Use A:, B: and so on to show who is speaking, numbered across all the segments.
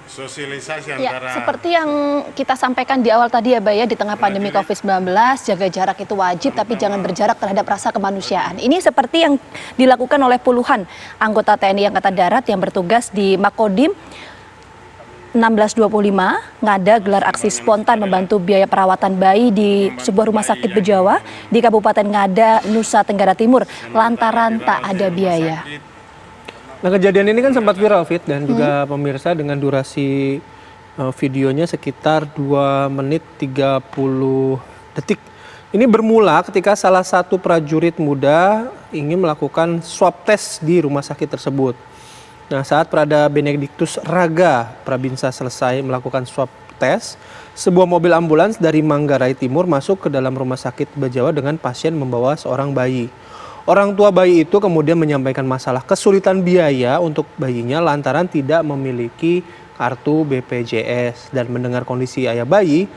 A: sosialisasi
B: Ya,
A: antara...
B: seperti yang kita sampaikan di awal tadi ya, Mbak ya, di tengah pandemi COVID-19, jaga jarak itu wajib, tapi jangan berjarak terhadap rasa kemanusiaan. Ini seperti yang dilakukan oleh puluhan anggota TNI Angkatan Darat yang bertugas di Makodim 1625, ngada gelar aksi spontan membantu biaya perawatan bayi di sebuah rumah sakit Bejawa di Kabupaten Ngada, Nusa Tenggara Timur, lantaran tak ada biaya.
C: Nah, kejadian ini kan sempat viral, Fit, dan juga pemirsa, dengan durasi videonya sekitar 2 menit 30 detik. Ini bermula ketika salah satu prajurit muda ingin melakukan swab test di rumah sakit tersebut. Nah, saat Prada Benediktus Raga Prabinsa selesai melakukan swab test, sebuah mobil ambulans dari Manggarai Timur masuk ke dalam rumah sakit Bejawa dengan pasien membawa seorang bayi. Orang tua bayi itu kemudian menyampaikan masalah kesulitan biaya untuk bayinya lantaran tidak memiliki kartu BPJS. Dan mendengar kondisi ayah bayi,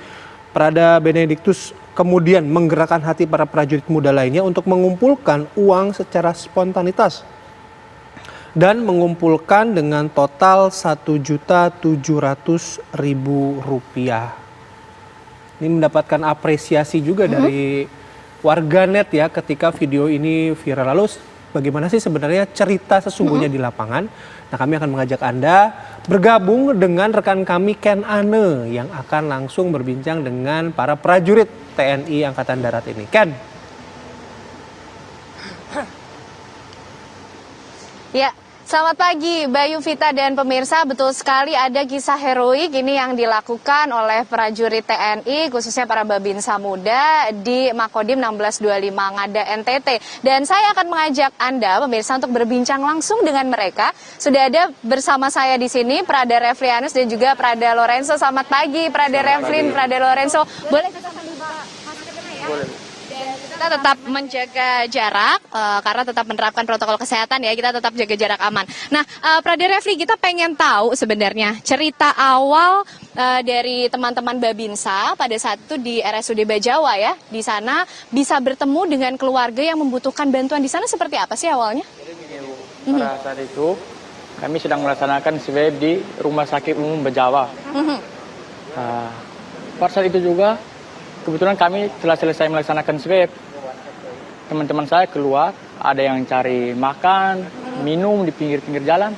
C: Prada Benediktus kemudian menggerakkan hati para prajurit muda lainnya untuk mengumpulkan uang secara spontanitas. Dan mengumpulkan dengan total Rp1.700.000. Ini mendapatkan apresiasi juga dari warganet ya ketika video ini viral. Lalu bagaimana sih sebenarnya cerita sesungguhnya di lapangan? Nah, kami akan mengajak Anda bergabung dengan rekan kami Ken Ane yang akan langsung berbincang dengan para prajurit TNI Angkatan Darat ini. Ken.
D: Ya, selamat pagi Bayu, Vita, dan pemirsa. Betul sekali ada kisah heroik ini yang dilakukan oleh prajurit TNI, khususnya para Babinsa Muda di Makodim 1625 Ngada NTT. Dan saya akan mengajak Anda, pemirsa, untuk berbincang langsung dengan mereka. Sudah ada bersama saya di sini Prada Reflianus dan juga Prada Lorenzo. Selamat pagi Prada Reflin, Prada Lorenzo. Boleh kita sambil maskernya ya? Boleh. Kita tetap menjaga jarak karena tetap menerapkan protokol kesehatan ya, kita tetap jaga jarak aman. Nah, Prada Refli, kita pengen tahu sebenarnya cerita awal dari teman-teman Babinsa pada saat itu di RSUD Bejawa ya. Di sana bisa bertemu dengan keluarga yang membutuhkan bantuan di sana, seperti apa sih awalnya?
E: Jadi begini Bu, pada saat itu kami sedang melaksanakan swab di Rumah Sakit Umum Bejawa. Pada saat itu juga kebetulan kami telah selesai melaksanakan swab. Teman-teman saya keluar, ada yang cari makan, minum di pinggir-pinggir jalan.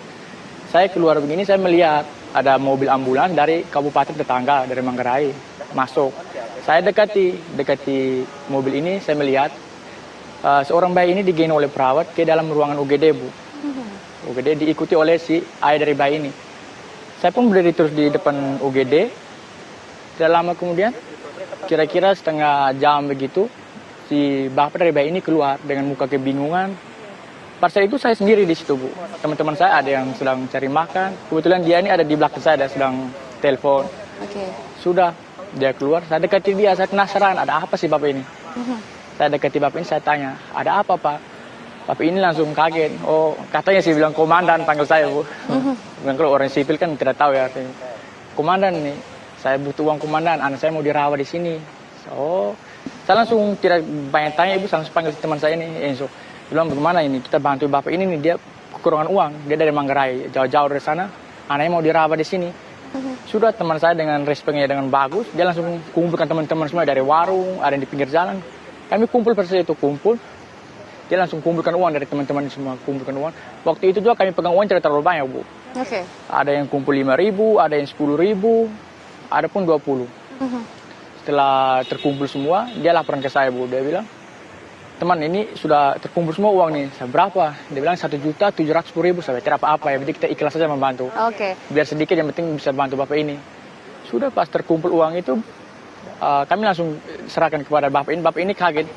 E: Saya keluar begini, saya melihat ada mobil ambulans dari kabupaten tetangga, dari Manggarai, masuk. Saya dekati mobil ini, saya melihat seorang bayi ini digendong oleh perawat ke dalam ruangan UGD, Bu. UGD diikuti oleh si ayah dari bayi ini. Saya pun berdiri terus di depan UGD. Tidak lama kemudian, kira-kira setengah jam begitu, si bapak dari bayi ini keluar dengan muka kebingungan. Pada saat itu saya sendiri di situ, Bu. Teman-teman saya ada yang sedang cari makan. Kebetulan dia ini ada di belakang saya, sedang telepon. Sudah, dia keluar. Saya dekati dia, saya penasaran, ada apa sih bapak ini? Saya dekati bapak ini, saya tanya, ada apa Pak? Bapak ini langsung kaget. Oh, katanya sih bilang komandan, panggil saya, Bu. Bilang kalau orang sipil kan tidak tahu ya. Komandan nih, saya butuh uang komandan, anak saya mau dirawat di sini. Oh, saya langsung tidak banyak tanya, Ibu, langsung panggil teman saya ini, Enzo. Bilang, bagaimana ini, kita bantu bapak ini nih, dia kekurangan uang, dia dari Manggarai, jauh-jauh dari sana, anaknya mau dirawat di sini. Sudah, teman saya dengan responnya dengan bagus, dia langsung kumpulkan teman-teman semua dari warung, ada yang di pinggir jalan. Kami kumpul pada saat itu, dia langsung kumpulkan uang dari teman-teman semua, kumpulkan uang. Waktu itu juga kami pegang uang tidak terlalu banyak, Bu. Ada yang kumpul 5.000, ada yang 10.000, ada pun 20. Setelah terkumpul semua, dia laporan ke saya, Bu. Dia bilang, teman ini sudah terkumpul semua uang nih. Saya berapa? Dia bilang 1.710.000. Saya tidak apa-apa, yang penting kita ikhlas saja membantu. Biar sedikit, yang penting bisa bantu bapak ini. Sudah, pas terkumpul uang itu, kami langsung serahkan kepada bapak ini. Bapak ini kaget,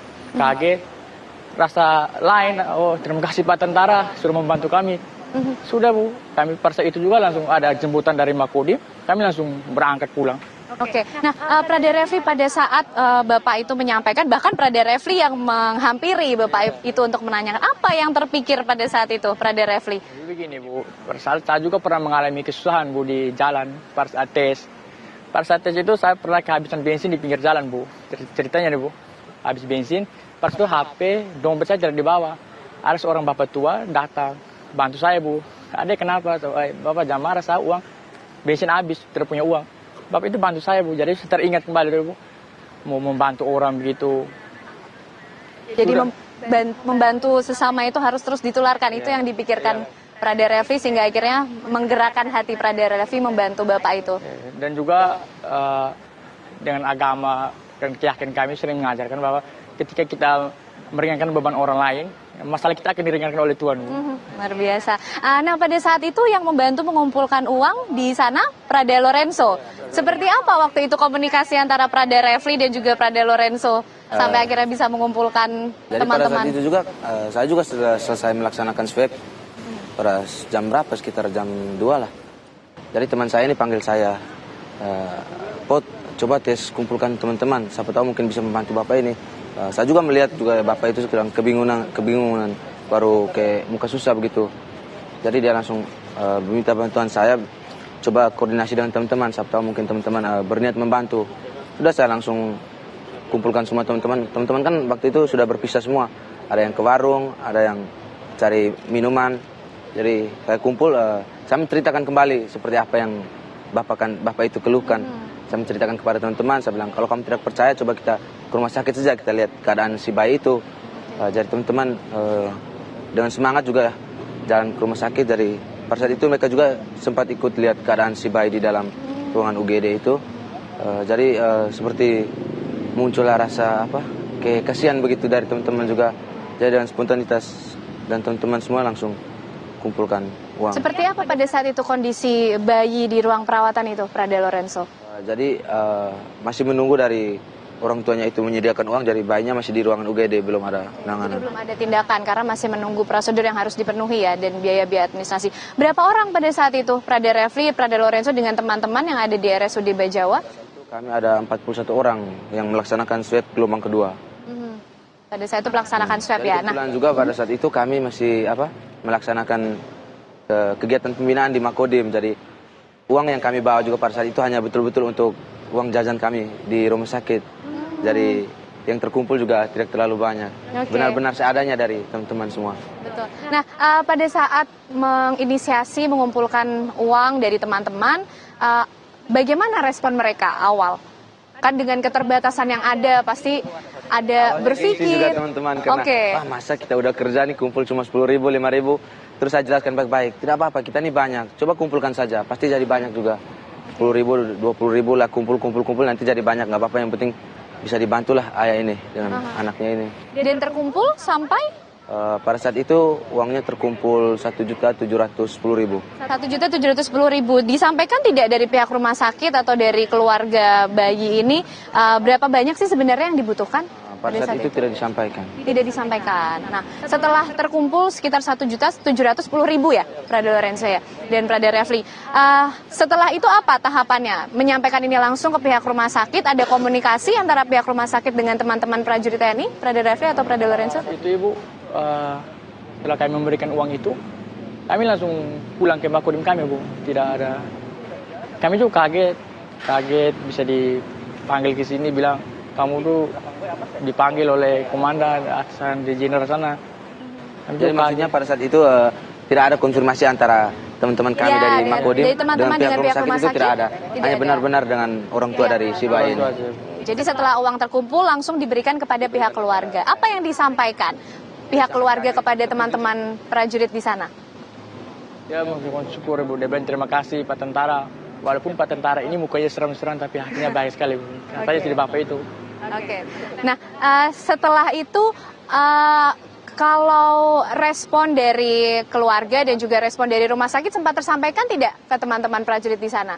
E: rasa lain. Oh, terima kasih Pak Tentara sudah membantu kami. Sudah, Bu. Kami pada saat itu juga langsung ada jemputan dari Makodim. Kami langsung berangkat pulang.
D: Nah, Prada Refli, pada saat Bapak itu menyampaikan, bahkan Prada Refli yang menghampiri Bapak itu untuk menanyakan, apa yang terpikir pada saat itu, Prada Refli?
E: Begini, Bu, saya juga pernah mengalami kesusahan, Bu, di jalan pada saat tes. Pada saat tes itu saya pernah kehabisan bensin di pinggir jalan, Bu. Ceritanya nih, Bu, habis bensin, pas itu HP, dompet saya tidak dibawa. Ada seorang bapak tua datang, bantu saya, Bu. Adek kenapa? Bapak jangan marah, saya uang bensin habis, tidak punya uang. Bapak itu bantu saya, Bu. Jadi saya teringat kembali, Bu. Mau membantu orang begitu.
D: Jadi membantu sesama itu harus terus ditularkan. Itu yang dipikirkan Prada Refli sehingga akhirnya menggerakkan hati Prada Refli membantu Bapak itu.
E: Dan juga dengan agama dan keyakinan kami sering mengajarkan bahwa ketika kita meringankan beban orang lain, masalah kita akan diringankan oleh Tuhan.
D: Luar biasa. Nah, pada saat itu yang membantu mengumpulkan uang di sana Prada Lorenzo. Seperti apa waktu itu komunikasi antara Prada Refli dan juga Prada Lorenzo sampai akhirnya bisa mengumpulkan teman-teman?
A: Jadi pada saat itu juga saya juga sudah selesai melaksanakan swab pada jam berapa, sekitar jam 2 lah. Jadi teman saya ini panggil saya, Pot, coba tes kumpulkan teman-teman, siapa tahu mungkin bisa membantu Bapak ini. Saya juga melihat juga Bapak itu sedang kebingungan, baru ke muka susah begitu. Jadi dia langsung meminta bantuan saya, coba koordinasi dengan teman-teman, siapa tahu mungkin teman-teman berniat membantu. Sudah saya langsung kumpulkan semua teman-teman. Teman-teman kan waktu itu sudah berpisah semua. Ada yang ke warung, ada yang cari minuman. Jadi saya kumpul, saya menceritakan kembali seperti apa yang Bapak itu keluhkan. Saya menceritakan kepada teman-teman, saya bilang kalau kamu tidak percaya coba kita ke rumah sakit saja, kita lihat keadaan si bayi itu. Jadi teman-teman dengan semangat juga jalan ke rumah sakit. Dari pada saat itu mereka juga sempat ikut lihat keadaan si bayi di dalam ruangan UGD itu. Jadi seperti muncullah rasa kasihan begitu dari teman-teman juga. Jadi dengan spontanitas dan teman-teman semua langsung kumpulkan uang.
D: Seperti apa pada saat itu kondisi bayi di ruang perawatan itu, Prada Lorenzo?
A: Jadi masih menunggu dari orang tuanya itu menyediakan uang, dari bayinya masih di ruangan UGD, belum ada penanganan.
D: Belum ada tindakan karena masih menunggu prosedur yang harus dipenuhi ya dan biaya-biaya administrasi. Berapa orang pada saat itu Prada Refli, Prada Lorenzo dengan teman-teman yang ada di RSUD Bajawa?
A: Kami ada 41 orang yang melaksanakan swab gelombang kedua.
D: Pada saat itu melaksanakan swab ya.
A: Kebetulan juga pada saat itu kami masih melaksanakan kegiatan pembinaan di Makodim. Jadi uang yang kami bawa juga pada saat itu hanya betul-betul untuk uang jajan kami di rumah sakit. Jadi yang terkumpul juga tidak terlalu banyak. Benar-benar seadanya dari teman-teman semua.
D: Betul. Nah, pada saat menginisiasi mengumpulkan uang dari teman-teman, bagaimana respon mereka awal? Kan dengan keterbatasan yang ada pasti ada berpikir.
A: Juga teman-teman karena masa kita udah kerja nih kumpul cuma 10.000, 5.000. Terus saya jelaskan baik-baik, tidak apa-apa, kita ini banyak, coba kumpulkan saja, pasti jadi banyak juga. 10.000, 20.000 lah, kumpul, nanti jadi banyak, nggak apa-apa, yang penting bisa dibantulah ayah ini dengan anaknya ini.
D: Dan terkumpul sampai?
A: Pada saat itu uangnya terkumpul 1.710.000.
D: 1.710.000. Disampaikan tidak dari pihak rumah sakit atau dari keluarga bayi ini, berapa banyak sih sebenarnya yang dibutuhkan?
A: Pada saat itu tidak disampaikan.
D: Tidak disampaikan. Nah, setelah terkumpul sekitar 1.710.000 ya, Prada Lorenzo ya, dan Prada Refli. Setelah itu apa tahapannya? Menyampaikan ini langsung ke pihak rumah sakit, ada komunikasi antara pihak rumah sakit dengan teman-teman prajurit TNI, Prada Refli atau Prada Lorenzo?
E: Itu Ibu, setelah kami memberikan uang itu, kami langsung pulang ke Makodim kami, Bu. Tidak ada. Kami juga kaget bisa dipanggil ke sini, bilang kamu tuh dipanggil oleh komandan di general sana.
A: Jadi maksudnya pada saat itu tidak ada konfirmasi antara teman-teman kami dari Makodim
D: dengan pihak rumah sakit itu
A: tidak ada. Hanya benar-benar dengan orang tua dari si bayi ini.
D: Jadi setelah uang terkumpul langsung diberikan kepada pihak keluarga. Apa yang disampaikan pihak keluarga kepada teman-teman prajurit di sana?
E: Ya, mengucapkan syukur, Bu. Dan terima kasih Pak Tentara. Walaupun Pak Tentara ini mukanya seram-seram tapi hatinya baik sekali, Bu. Katanya si Bapak itu.
D: Oke. Nah, setelah itu kalau respon dari keluarga dan juga respon dari rumah sakit sempat tersampaikan tidak ke teman-teman prajurit di sana?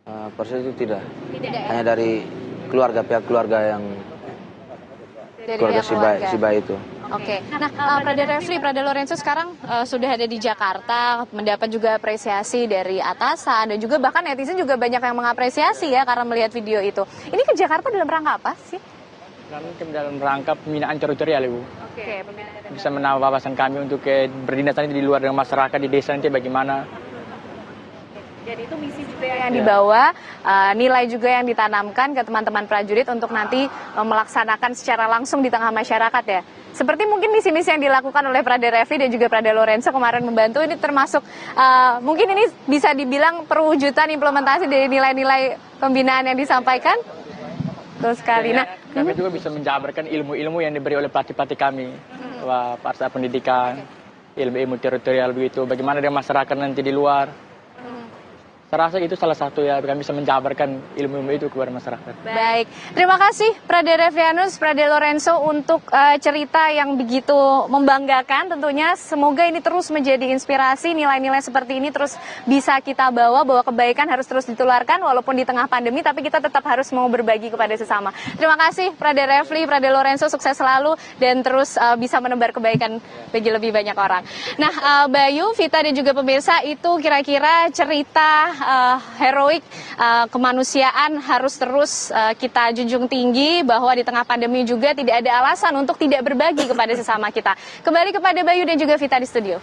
A: Pada saat itu tidak. Hanya dari pihak keluarga yang
D: Dari
A: keluarga
D: pihak
A: si bayi itu.
D: Oke. Nah, Prada Refli, Prada Lorenzo sekarang sudah ada di Jakarta, mendapat juga apresiasi dari atasan dan juga bahkan netizen juga banyak yang mengapresiasi ya karena melihat video itu. Ini ke Jakarta dalam rangka apa sih?
E: Kami dalam rangka pembinaan teritorial, Ibu.
D: Oke.
E: Bisa menambah wawasan kami untuk berdinas nanti di luar dengan masyarakat di desa nanti bagaimana.
D: Dan itu misi juga yang dibawa, nilai juga yang ditanamkan ke teman-teman prajurit untuk nanti melaksanakan secara langsung di tengah masyarakat ya. seperti mungkin misi-misi yang dilakukan oleh Prade Refli dan juga Prade Lorenzo kemarin membantu, ini termasuk mungkin ini bisa dibilang perwujudan implementasi dari nilai-nilai pembinaan yang disampaikan. Betul sekali. Nah,
E: kami juga bisa menjabarkan ilmu-ilmu yang diberi oleh pelatih-pelatih kami, pada saat pendidikan, ilmu-ilmu teritorial begitu, bagaimana dengan masyarakat nanti di luar. Saya rasa itu salah satu ya, kami bisa menjabarkan ilmu-ilmu itu kepada masyarakat.
D: Baik, terima kasih Prade Reflianus, Prade Lorenzo untuk cerita yang begitu membanggakan tentunya. Semoga ini terus menjadi inspirasi, nilai-nilai seperti ini terus bisa kita bawa, bahwa kebaikan harus terus ditularkan walaupun di tengah pandemi, tapi kita tetap harus mau berbagi kepada sesama. Terima kasih Prade Refli, Prade Lorenzo, sukses selalu dan terus bisa menebar kebaikan bagi lebih banyak orang. Nah, Bayu, Vita dan juga pemirsa, itu kira-kira cerita heroik kemanusiaan harus terus kita junjung tinggi, bahwa di tengah pandemi juga tidak ada alasan untuk tidak berbagi kepada sesama kita. Kembali kepada Bayu dan juga Vita di studio.